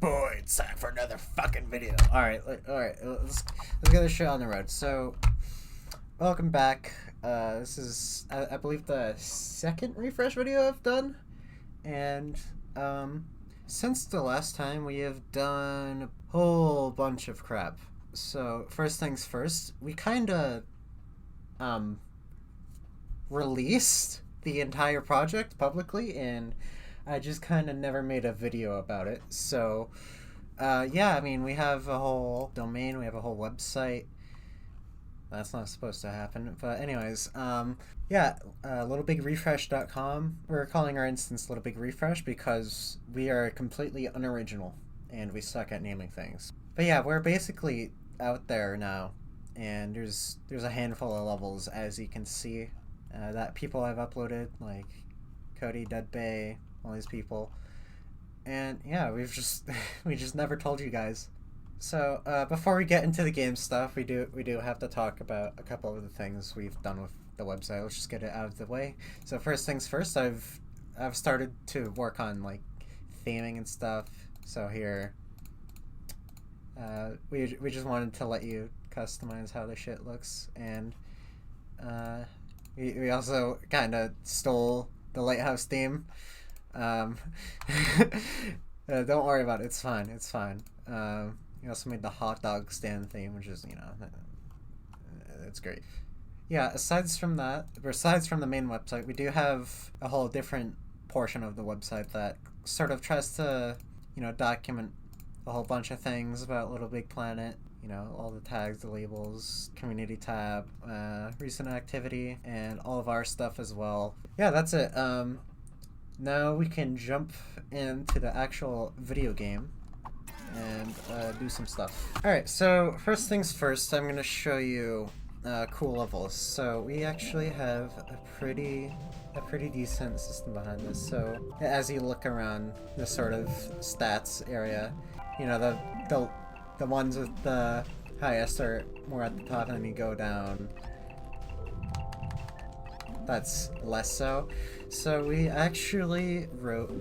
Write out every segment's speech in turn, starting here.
boy, it's time for another fucking video. Alright, let's get this shit on the road. So, welcome back. This is, I believe, the second refresh video I've done. And, since the last time, we have done a whole bunch of crap. So, first things first, we kinda, released the entire project publicly, and I just kind of never made a video about it. So, yeah, I mean, we have a whole domain, we have a whole website. That's not supposed to happen. But anyways, yeah, LittleBigRefresh.com. We're calling our instance Little Big Refresh because we are completely unoriginal and we suck at naming things. But yeah, we're basically out there now, and there's a handful of levels, as you can see, that people have uploaded, like Cody, Dead Bay, all these people. And yeah, we just never told you guys. So before we get into the game stuff, we do have to talk about a couple of the things we've done with the website. Let's just get it out of the way. So first things first, I've started to work on like theming and stuff. So here, we just wanted to let you customize how the shit looks, and we also kind of stole the lighthouse theme. Don't worry about it. It's fine. It's fine. We also made the hot dog stand theme, which is, you know, it's great. Yeah, aside from the main website, we do have a whole different portion of the website that sort of tries to, you know, document a whole bunch of things about LittleBigPlanet. You know, all the tags, the labels, community tab, recent activity, and all of our stuff as well. Yeah, that's it. Now we can jump into the actual video game and do some stuff. Alright, so first things first, I'm going to show you cool levels. So we actually have a pretty decent system behind this. So as you look around this sort of stats area, you know, the ones with the highest are more at the top, and then you go down, that's less so. So we actually wrote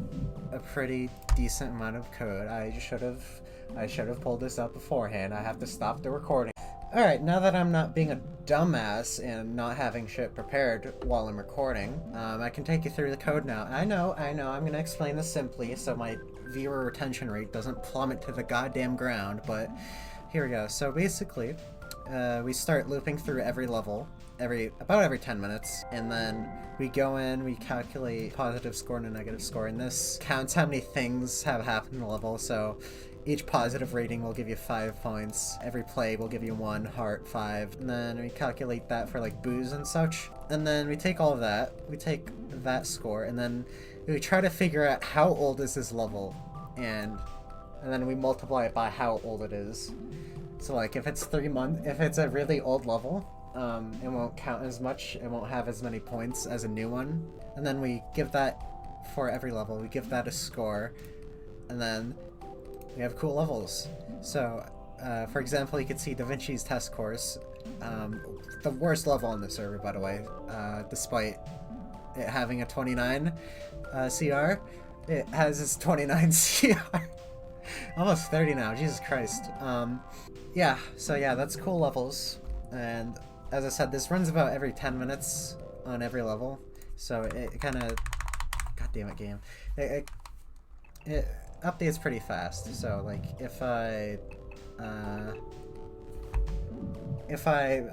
a pretty decent amount of code. I should have pulled this up beforehand. I have to stop the recording. Alright, now that I'm not being a dumbass and not having shit prepared while I'm recording, I can take you through the code now. I know, I'm gonna explain this simply so my viewer retention rate doesn't plummet to the goddamn ground, but here we go. So basically, we start looping through every level, about every 10 minutes, and then we go in, we calculate positive score and a negative score, and this counts how many things have happened in the level. So each positive rating will give you 5 points, every play will give you 1, heart 5, and then we calculate that for like booze and such. And then we take all of that, we take that score, and then we try to figure out how old is this level, and then we multiply it by how old it is. So like if it's 3 months, if it's a really old level, it won't count as much, it won't have as many points as a new one. And then we give that for every level, we give that a score, and then we have cool levels. So, for example, you could see Da Vinci's Test Course, the worst level on the server, by the way, despite it having a 29 CR, it has its 29 CR. Almost 30 now, Jesus Christ. Yeah, so yeah, that's cool levels, and as I said, this runs about every 10 minutes on every level, so it kind of, god damn it, game, it updates pretty fast. So like if I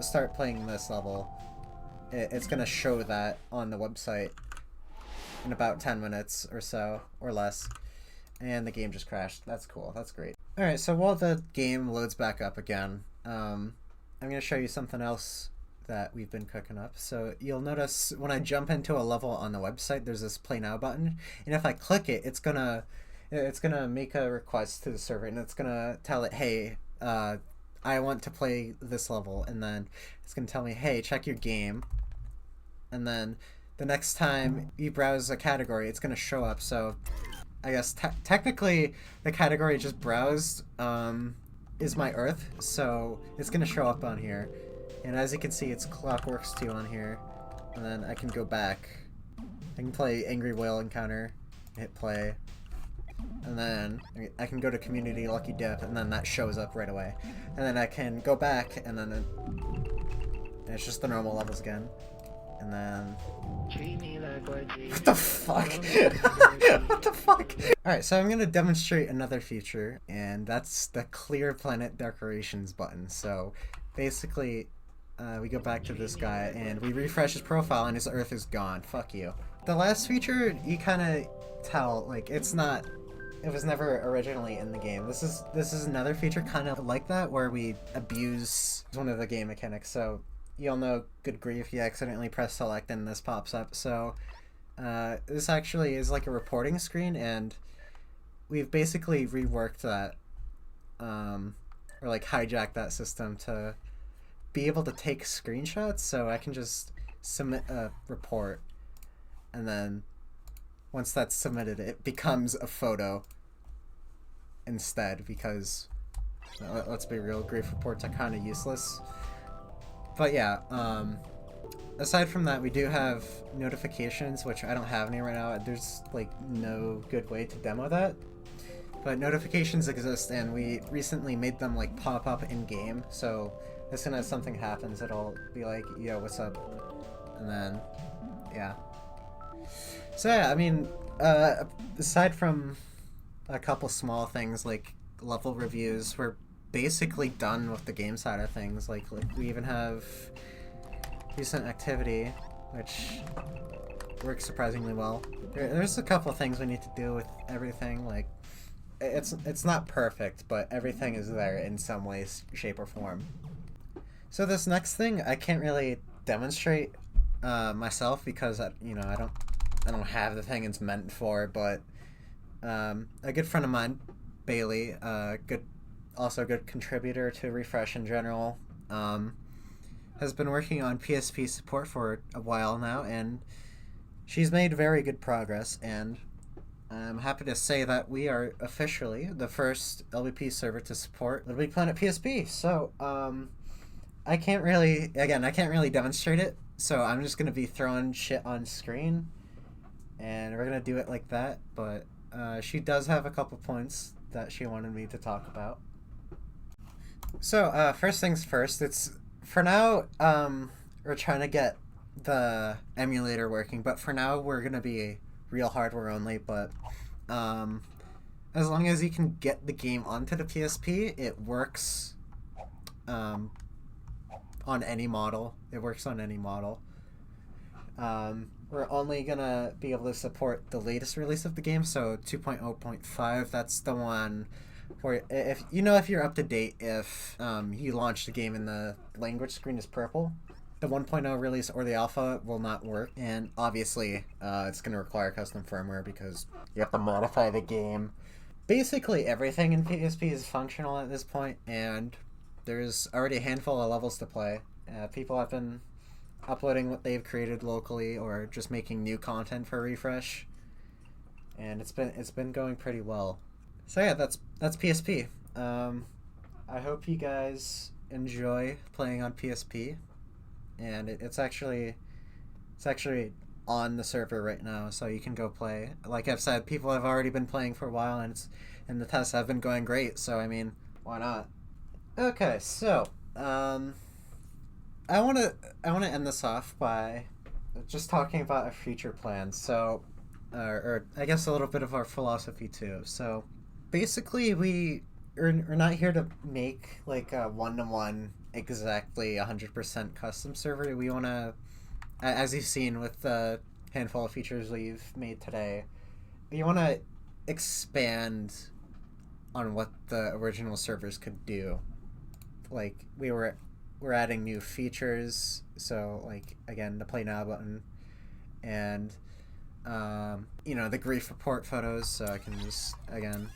start playing this level, it's gonna show that on the website in about 10 minutes or so, or less. And the game just crashed. That's cool. That's great. Alright, so while the game loads back up again, I'm going to show you something else that we've been cooking up. So you'll notice when I jump into a level on the website, there's this Play Now button. And if I click it, it's gonna make a request to the server, and it's going to tell it, hey, I want to play this level. And then it's going to tell me, hey, check your game. And then the next time you browse a category, it's going to show up. So I guess technically the category just browsed is my Earth, so it's gonna show up on here. And as you can see, it's Clockworks 2 on here, and then I can go back. I can play Angry Whale Encounter, hit play, and then I can go to community lucky dip, and then that shows up right away. And then I can go back, and then it's just the normal levels again. And then... What the fuck? What the fuck? Alright, so I'm gonna demonstrate another feature, and that's the clear planet decorations button. So basically, we go back to this guy, and we refresh his profile, and his Earth is gone. Fuck you. The last feature, you kind of tell, like, it was never originally in the game. This is another feature kind of like that, where we abuse one of the game mechanics. So you'll know, good grief, you accidentally press select and this pops up. So this actually is like a reporting screen, and we've basically reworked that, or like hijacked that system to be able to take screenshots. So I can just submit a report, and then once that's submitted, it becomes a photo instead, because let's be real, grief reports are kind of useless. But yeah, aside from that, we do have notifications, which I don't have any right now. There's like no good way to demo that, but notifications exist, and we recently made them like pop up in game. So as soon as something happens, it'll be like, yo, what's up? And then yeah. So yeah, I mean, aside from a couple small things like level reviews, we're basically done with the game side of things. Like we even have recent activity, which works surprisingly well. There's a couple things we need to do with everything. Like it's not perfect, but everything is there in some way, shape, or form. So this next thing I can't really demonstrate myself, because I don't have the thing it's meant for. But a good friend of mine, Bailey, also a good contributor to Refresh in general, has been working on PSP support for a while now, and she's made very good progress, and I'm happy to say that we are officially the first LBP server to support LittleBigPlanet PSP. So I can't really demonstrate it, so I'm just gonna be throwing shit on screen, and we're gonna do it like that. But she does have a couple points that she wanted me to talk about. So first things first, for now, we're trying to get the emulator working, but for now we're gonna be real hardware only. But as long as you can get the game onto the PSP, it works on any model. It works on any model. We're only gonna be able to support the latest release of the game, so 2.0.5. That's the one where if you're up to date, if you launch the game and the language screen is purple, the 1.0 release or the alpha will not work. And obviously it's going to require custom firmware, because you have to modify the game. Basically everything in PSP is functional at this point, and there's already a handful of levels to play. People have been uploading what they've created locally, or just making new content for Refresh, and it's been going pretty well. So yeah, that's PSP. I hope you guys enjoy playing on PSP, and it's actually on the server right now, so you can go play. Like I've said, people have already been playing for a while, and the tests have been going great. So I mean, why not? Okay, so I want to end this off by just talking about our future plans. So, or I guess a little bit of our philosophy too. So, basically, we're not here to make like a one-to-one exactly 100% custom server. We want to, as you've seen with the handful of features we've made today, we want to expand on what the original servers could do. Like we're adding new features, so like again the play now button, and the grief report photos, so I can just, again,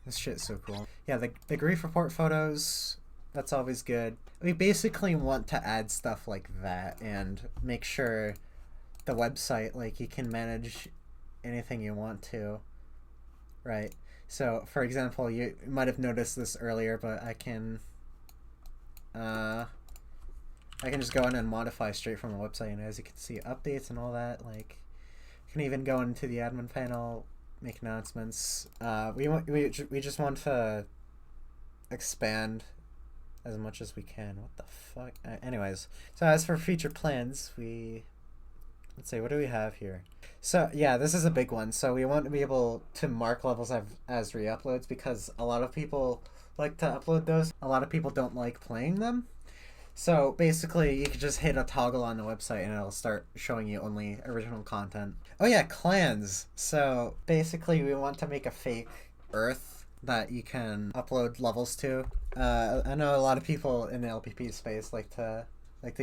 this shit's so cool. Yeah, the grief report photos, that's always good. We basically want to add stuff like that and make sure the website, like, you can manage anything you want to, right? So for example, you might have noticed this earlier, but I can just go in and modify straight from the website, and as you can see, updates and all that. Like, you can even go into the admin panel, make announcements. We just want to expand as much as we can. What the fuck? Anyways, so as for future plans, let's see, what do we have here? So yeah, this is a big one. So we want to be able to mark levels as re-uploads because a lot of people like to upload those. A lot of people don't like playing them. So basically, you can just hit a toggle on the website and it'll start showing you only original content. Oh yeah, clans. So basically, we want to make a fake Earth that you can upload levels to. I know a lot of people in the LBP space like to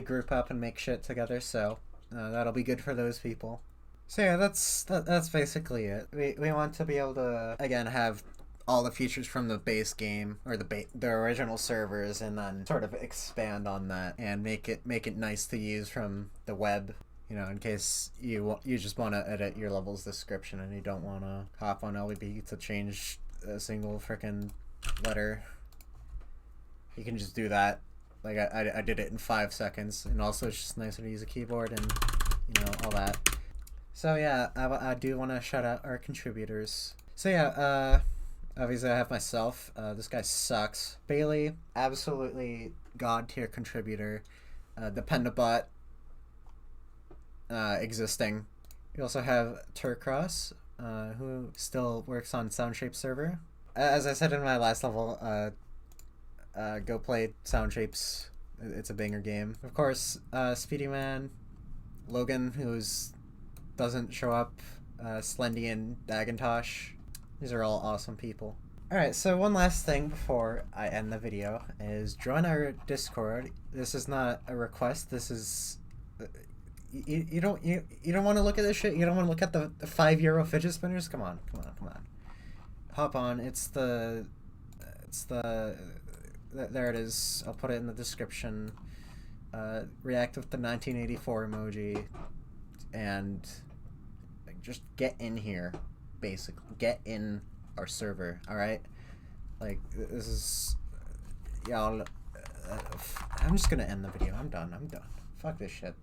group up and make shit together. So that'll be good for those people. So yeah, that's basically it. We want to be able to again have all the features from the base game or the original servers, and then sort of expand on that and make it nice to use from the web. You know, in case you just want to edit your level's description and you don't want to hop on LBP to change a single freaking letter. You can just do that. Like I did it in 5 seconds, and also it's just nicer to use a keyboard and all that. So yeah, I do want to shout out our contributors. So yeah, obviously I have myself. This guy sucks. Bailey, absolutely god tier contributor. Dependabot, existing. We also have Turcross, who still works on Soundshape server. As I said in my last level, go play Soundshapes. It's a banger game. Of course, Speedy Man, Logan, who's doesn't show up, Slendy and Dagantosh. These are all awesome people. Alright, so one last thing before I end the video is join our Discord. This is not a request. This is you don't want to look at this shit. You don't want to look at the €5 fidget spinners. Come on. Hop on. There it is. I'll put it in the description. React with the 1984 emoji, and just get in here. Basically, get in our server. All right, like this is, y'all. I'm just gonna end the video. I'm done. Fuck this shit.